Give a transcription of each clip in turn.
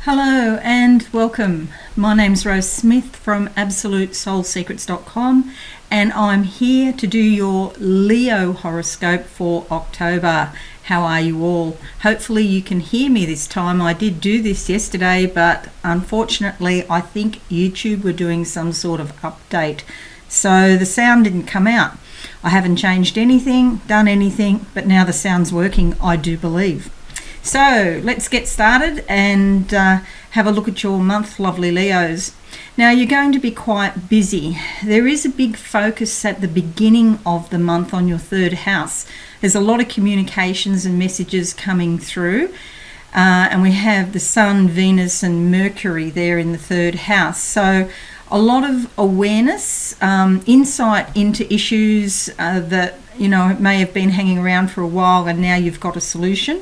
Hello and welcome. My name's Rose Smith from absolutesoulsecrets.com and I'm here to do your Leo horoscope for October. How are you all? Hopefully you can hear me this time. I did do this yesterday, but unfortunately I think YouTube were doing some sort of update, so the sound didn't come out. I haven't changed anything, done anything, but now the sound's working, I do believe. So let's get started and have a look at your month, lovely Leos. Now you're going to be quite busy. There is a big focus at the beginning of the month on your third house. There's a lot of communications and messages coming through, and we have the Sun, Venus and Mercury there in the third house. So a lot of awareness, insight into issues that may have been hanging around for a while, and now you've got a solution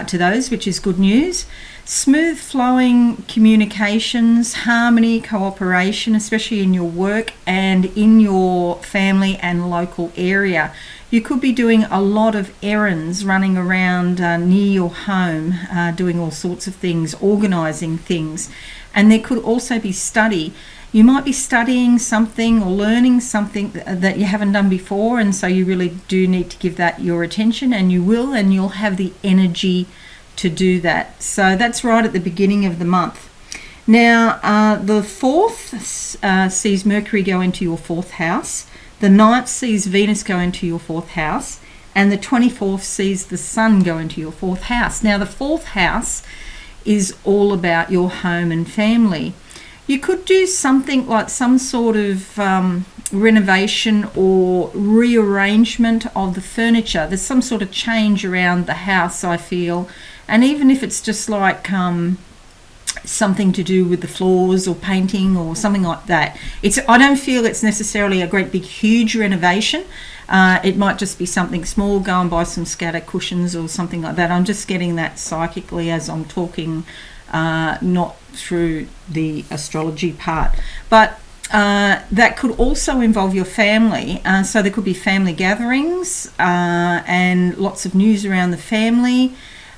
to those, which is good news. Smooth flowing communications, harmony, cooperation, especially in your work and in your family and local area. You could be doing a lot of errands, running around near your home, doing all sorts of things, organising things. And there could also be study. You might be studying something or learning something that you haven't done before, and so you really do need to give that your attention, and you will, and you'll have the energy to do that. So that's right at the beginning of the month. Now the 4th sees Mercury go into your 4th house, the 9th sees Venus go into your 4th house, and the 24th sees the Sun go into your 4th house. Now the 4th house is all about your home and family. You could do something like some sort of renovation or rearrangement of the furniture. There's some sort of change around the house, I feel. And even if it's just like something to do with the floors or painting or something like that. I don't feel it's necessarily a great big huge renovation. It might just be something small, go and buy some scatter cushions or something like that. I'm just getting that psychically as I'm talking, not through the astrology part. But that could also involve your family. So there could be family gatherings and lots of news around the family.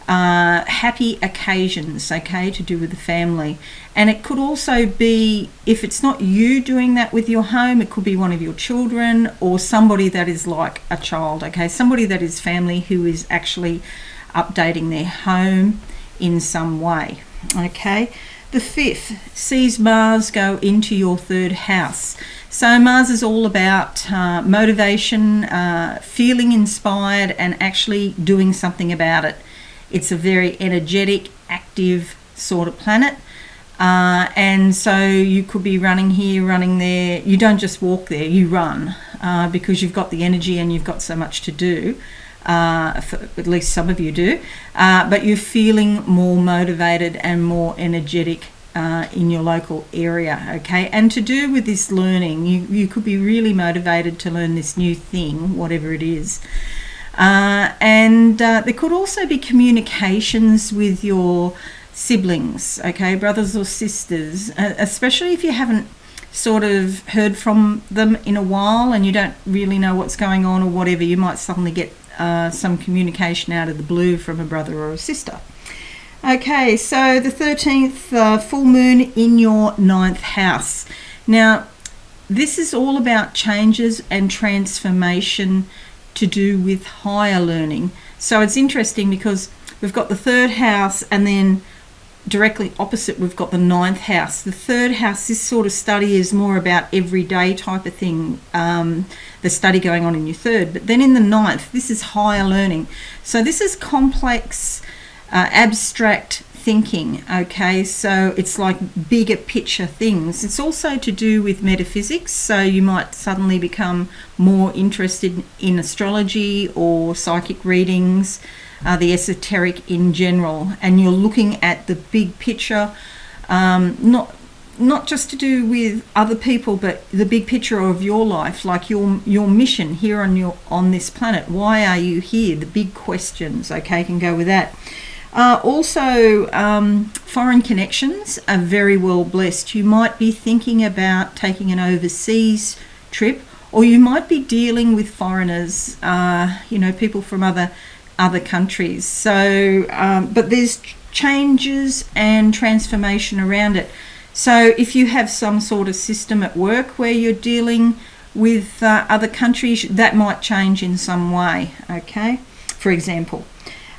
Happy occasions, okay, to do with the family. And it could also be, if it's not you doing that with your home, it could be one of your children or somebody that is like a child, okay, somebody that is family who is actually updating their home in some way, okay. The 5th sees Mars go into your 3rd house. So Mars is all about motivation, feeling inspired and actually doing something about it. It's a very energetic, active sort of planet. And so you could be running here, running there. You don't just walk there, you run because you've got the energy and you've got so much to do. At least some of you do. But you're feeling more motivated and more energetic in your local area, okay? And to do with this learning, you could be really motivated to learn this new thing, whatever it is. And there could also be communications with your siblings, okay, brothers or sisters, especially if you haven't sort of heard from them in a while and you don't really know what's going on or whatever. You might suddenly get some communication out of the blue from a brother or a sister. Okay, so the 13th full moon in your 9th house. Now this is all about changes and transformation to do with higher learning. So it's interesting because we've got the 3rd house and then directly opposite we've got the 9th house. The 3rd house, this sort of study is more about everyday type of thing, the study going on in your 3rd. But then in the 9th, this is higher learning. So this is complex, abstract thinking, okay? So it's like bigger picture things. It's also to do with metaphysics, so you might suddenly become more interested in astrology or psychic readings, the esoteric in general, and you're looking at the big picture, not just to do with other people, but the big picture of your life, like your mission here on this planet. Why are you here? The big questions, okay, can go with that. Also, foreign connections are very well blessed. You might be thinking about taking an overseas trip, or you might be dealing with foreigners, people from other countries. So, but there's changes and transformation around it. So if you have some sort of system at work where you're dealing with other countries, that might change in some way, okay, for example.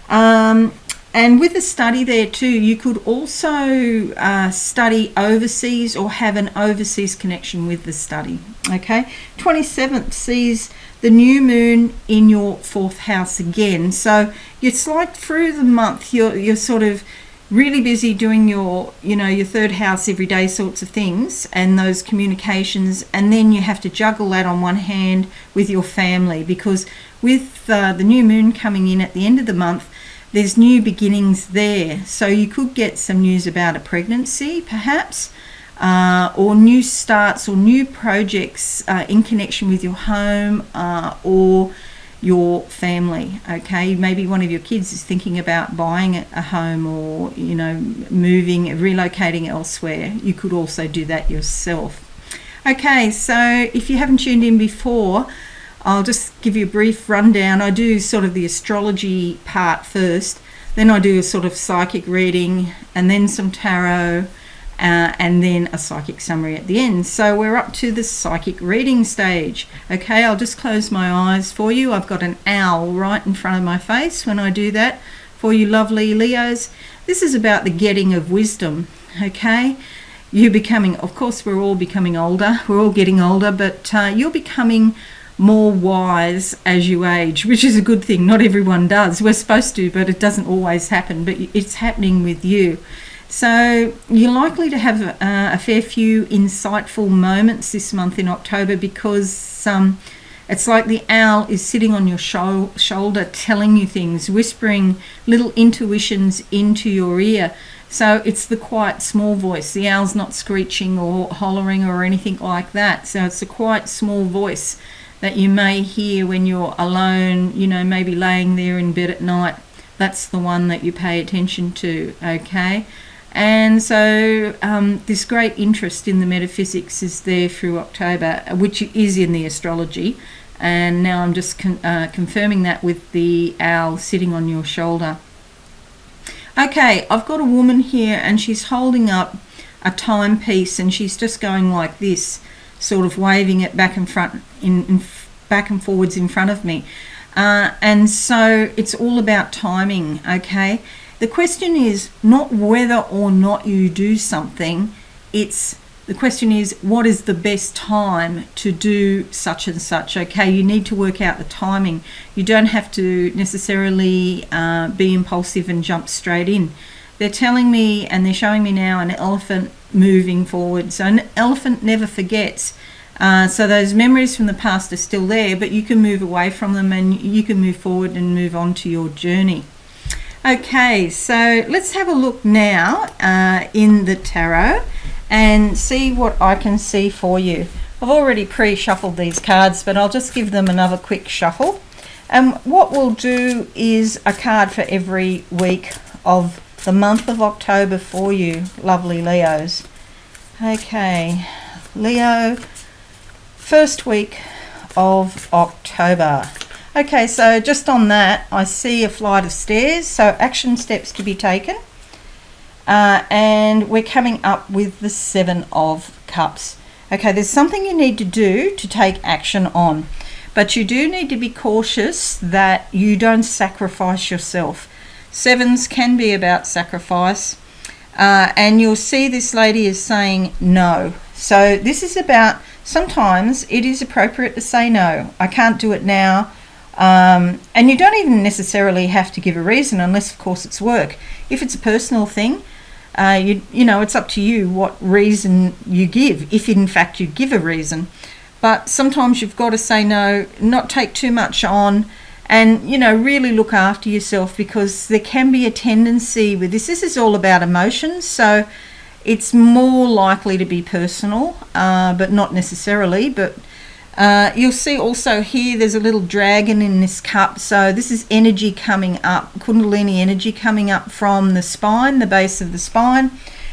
And with the study there too, you could also study overseas or have an overseas connection with the study, okay. 27th sees the new moon in your 4th house again. So it's like through the month you're sort of really busy doing your, your 3rd house everyday sorts of things and those communications, and then you have to juggle that on one hand with your family, because with the new moon coming in at the end of the month, there's new beginnings there. So you could get some news about a pregnancy perhaps, or new starts or new projects in connection with your home or your family, okay. Maybe one of your kids is thinking about buying a home or moving, relocating elsewhere. You could also do that yourself. Okay, so if you haven't tuned in before, I'll just give you a brief rundown. I do sort of the astrology part first, then I do a sort of psychic reading, and then some tarot, and then a psychic summary at the end. So we're up to the psychic reading stage. Okay, I'll just close my eyes for you. I've got an owl right in front of my face when I do that for you lovely Leos. This is about the getting of wisdom, okay. You're becoming, of course we're all becoming older, we're all getting older, but you're becoming more wise as you age, which is a good thing. Not everyone does. We're supposed to, but it doesn't always happen, but it's happening with you. So you're likely to have a fair few insightful moments this month in October, because it's like the owl is sitting on your shoulder telling you things, whispering little intuitions into your ear. So it's the quiet small voice. The owl's not screeching or hollering or anything like that. So it's a quiet small voice that you may hear when you're alone, maybe laying there in bed at night. That's the one that you pay attention to, okay. And so this great interest in the metaphysics is there through October, which is in the astrology. And now I'm just confirming that with the owl sitting on your shoulder. Okay, I've got a woman here and she's holding up a timepiece and she's just going like this, sort of waving it back and back and forwards in front of me. And so it's all about timing, okay? The question is not whether or not you do something, the question is what is the best time to do such and such, okay? You need to work out the timing. You don't have to necessarily be impulsive and jump straight in. They're telling me and they're showing me now an elephant moving forward. So an elephant never forgets. So those memories from the past are still there, but you can move away from them and you can move forward and move on to your journey. Okay, so let's have a look now in the tarot and see what I can see for you. I've already pre-shuffled these cards, but I'll just give them another quick shuffle. And what we'll do is a card for every week of the month of October for you, lovely Leos. Okay, Leo, first week of October. Okay, so just on that, I see a flight of stairs, so action steps to be taken. And we're coming up with the 7 of Cups. Okay, there's something you need to do to take action on, but you do need to be cautious that you don't sacrifice yourself. 7s can be about sacrifice, and you'll see this lady is saying no. So this is about, sometimes it is appropriate to say no. I can't do it now. And you don't even necessarily have to give a reason, unless of course it's work. If it's a personal thing, it's up to you what reason you give, if in fact you give a reason. But sometimes you've got to say no, not take too much on, and really look after yourself, because there can be a tendency with this. This is all about emotions, so it's more likely to be personal, but not necessarily. But you'll see also here there's a little dragon in this cup, so this is energy coming up, Kundalini energy coming up from the spine, the base of the spine.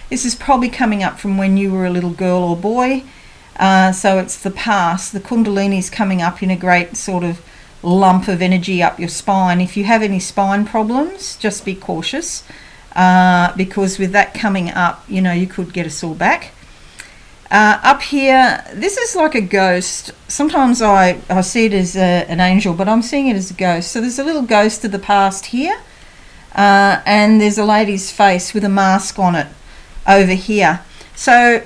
This is probably coming up from when you were a little girl or boy, so it's the past. The Kundalini is coming up in a great sort of lump of energy up your spine. If you have any spine problems, just be cautious. because with that coming up, you know, you could get a sore back. Up here, this is like a ghost. Sometimes I see it as an angel, but I'm seeing it as a ghost. So there's a little ghost of the past here, and there's a lady's face with a mask on it over here. So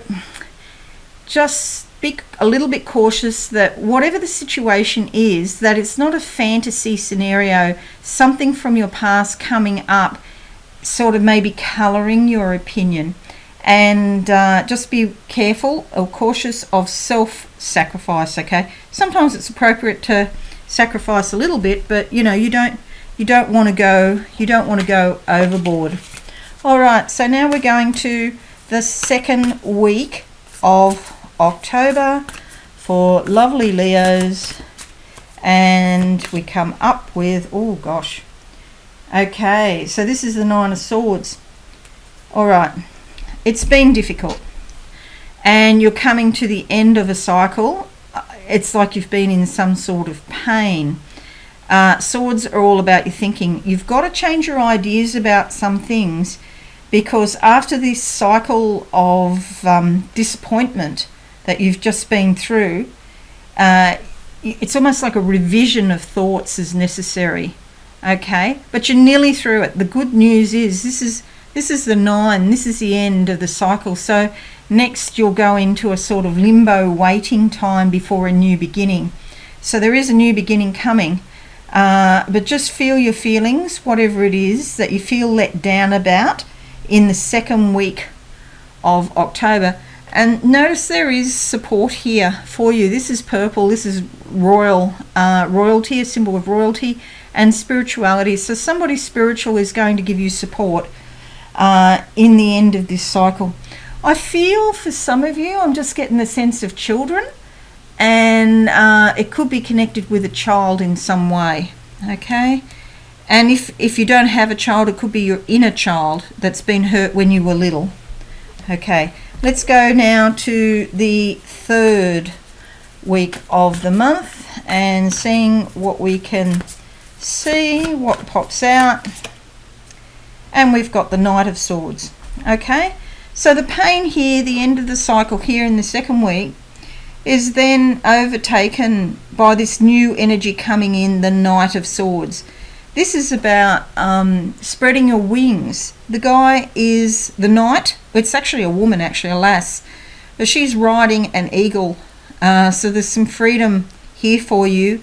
just be a little bit cautious that whatever the situation is, that it's not a fantasy scenario, something from your past coming up, sort of maybe colouring your opinion. And just be careful or cautious of self-sacrifice, okay? Sometimes it's appropriate to sacrifice a little bit, but you know, you don't want to go overboard. All right, so now we're going to the second week of October for lovely Leos, and we come up with, oh gosh, okay, so this is the Nine of Swords. All right. It's been difficult, and you're coming to the end of a cycle. It's like you've been in some sort of pain. Swords are all about your thinking. You've got to change your ideas about some things, because after this cycle of disappointment that you've just been through, it's almost like a revision of thoughts is necessary. Okay, but you're nearly through it. The good news is this is the 9, this is the end of the cycle. So next you'll go into a sort of limbo waiting time before a new beginning. So there is a new beginning coming, but just feel your feelings, whatever it is that you feel let down about in the second week of October. And notice there is support here for you. This is purple, this is royalty, a symbol of royalty and spirituality. So somebody spiritual is going to give you support in the end of this cycle. I feel for some of you, I'm just getting the sense of children, and it could be connected with a child in some way, okay? And if you don't have a child, it could be your inner child that's been hurt when you were little. Okay, let's go now to the third week of the month and seeing what we can see, what pops out. And we've got the Knight of Swords. Okay, so the pain here, the end of the cycle here in the second week, is then overtaken by this new energy coming in, the Knight of Swords. This is about spreading your wings. The guy is the knight. It's actually a woman, actually, a lass, but she's riding an eagle. So there's some freedom here for you.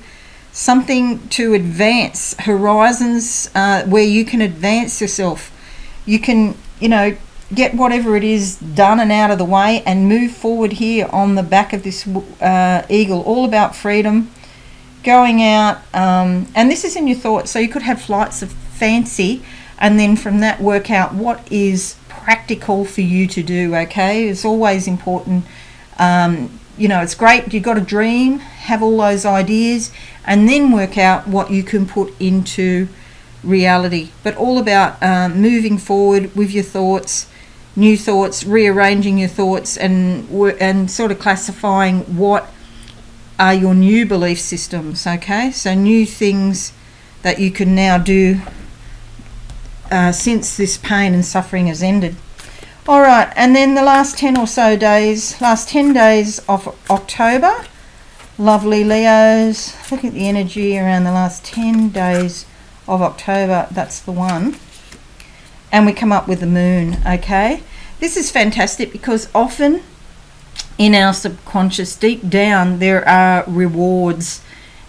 Something to advance horizons, where you can advance yourself. You can, you know, get whatever it is done and out of the way and move forward here on the back of this eagle. All about freedom, going out, and this is in your thoughts. So you could have flights of fancy, and then from that work out what is practical for you to do. Okay, it's always important. You know, it's great, you've got a dream, have all those ideas, and then work out what you can put into reality. But all about moving forward with your thoughts, new thoughts, rearranging your thoughts, and sort of classifying what are your new belief systems, okay? So new things that you can now do since this pain and suffering has ended. All right, and then the last 10 or so days, last 10 days of October, lovely Leos, look at the energy around the last 10 days of October, that's the one. And we come up with the moon, okay? This is fantastic because often in our subconscious, deep down, there are rewards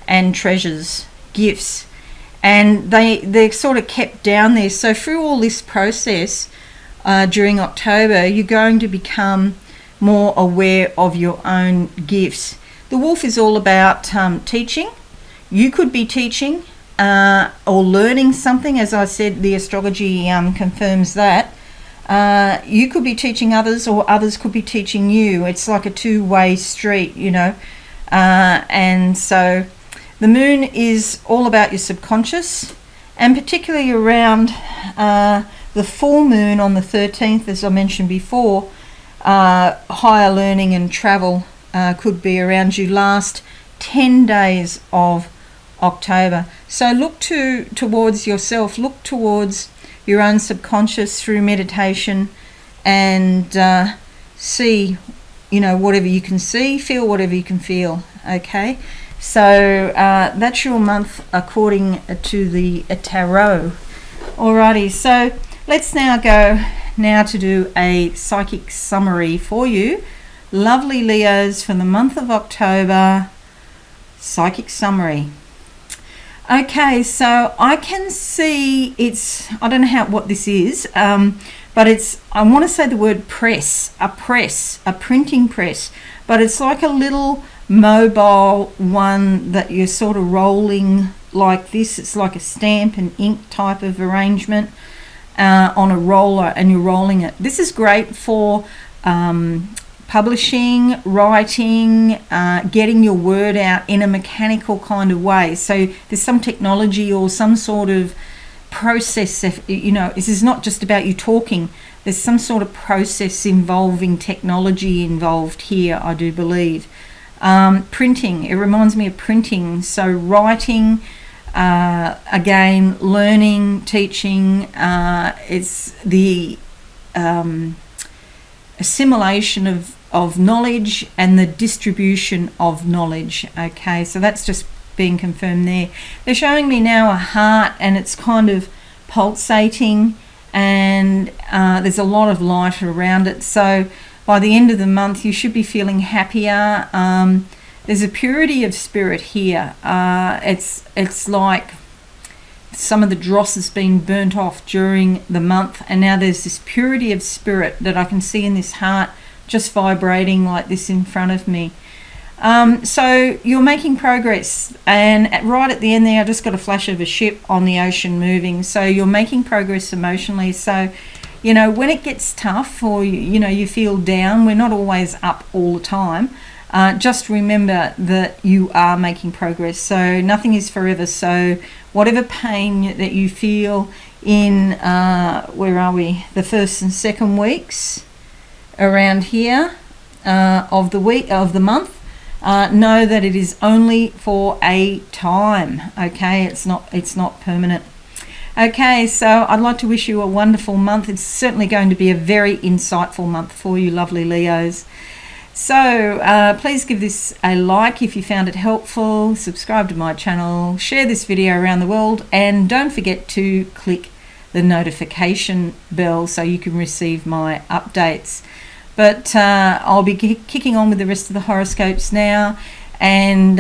and treasures, gifts, and they're sort of kept down there. So through all this process, during October, you're going to become more aware of your own gifts. The wolf is all about teaching. You could be teaching or learning something. As I said, the astrology confirms that. You could be teaching others, or others could be teaching you. It's like a two-way street, you know. And so the moon is all about your subconscious, and particularly around the full moon on the 13th, as I mentioned before, higher learning and travel could be around you last 10 days of October. So look towards yourself, look towards your own subconscious through meditation, and see, whatever you can see, feel whatever you can feel. Okay, so that's your month according to the tarot. Alrighty, so let's now go to do a psychic summary for you, lovely Leos, for the month of October. Psychic summary. Okay, so I can see I don't know what this is, but I want to say the word press, a printing press, but it's like a little mobile one that you're sort of rolling like this. It's like a stamp and ink type of arrangement on a roller, and you're rolling it. This is great for publishing, writing, getting your word out in a mechanical kind of way. So there's some technology or some sort of process. This is not just about you talking. There's some sort of process involving technology involved here, I do believe. Printing, it reminds me of printing. So writing, again, learning, teaching, it's the assimilation of knowledge and the distribution of knowledge. Okay, so that's just being confirmed there. They're showing me now a heart, and it's kind of pulsating, and there's a lot of light around it. So by the end of the month you should be feeling happier. There's a purity of spirit here. It's like some of the dross has been burnt off during the month, and now there's this purity of spirit that I can see in this heart, just vibrating like this in front of me. So you're making progress, and right at the end there I just got a flash of a ship on the ocean moving. So you're making progress emotionally. So when it gets tough, or you feel down, we're not always up all the time. Just remember that you are making progress. So nothing is forever. So whatever pain that you feel in where are we, the first and second weeks around here of the month, know that it is only for a time. Okay, it's not permanent. Okay, so I'd like to wish you a wonderful month. It's certainly going to be a very insightful month for you, lovely Leos. So please give this a like if you found it helpful, subscribe to my channel, share this video around the world, and don't forget to click the notification bell so you can receive my updates. But I'll be kicking on with the rest of the horoscopes now, and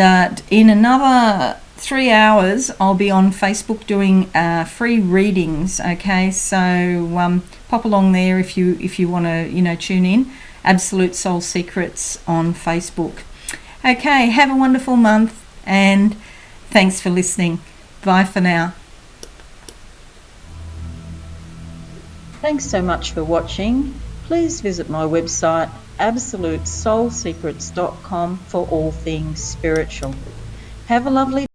in another 3 hours I'll be on Facebook doing free readings. Okay, so pop along there if you want to tune in. Absolute Soul Secrets on Facebook. Okay, have a wonderful month, and thanks for listening. Bye for now. Thanks so much for watching. Please visit my website absolutesoulsecrets.com for all things spiritual. Have a lovely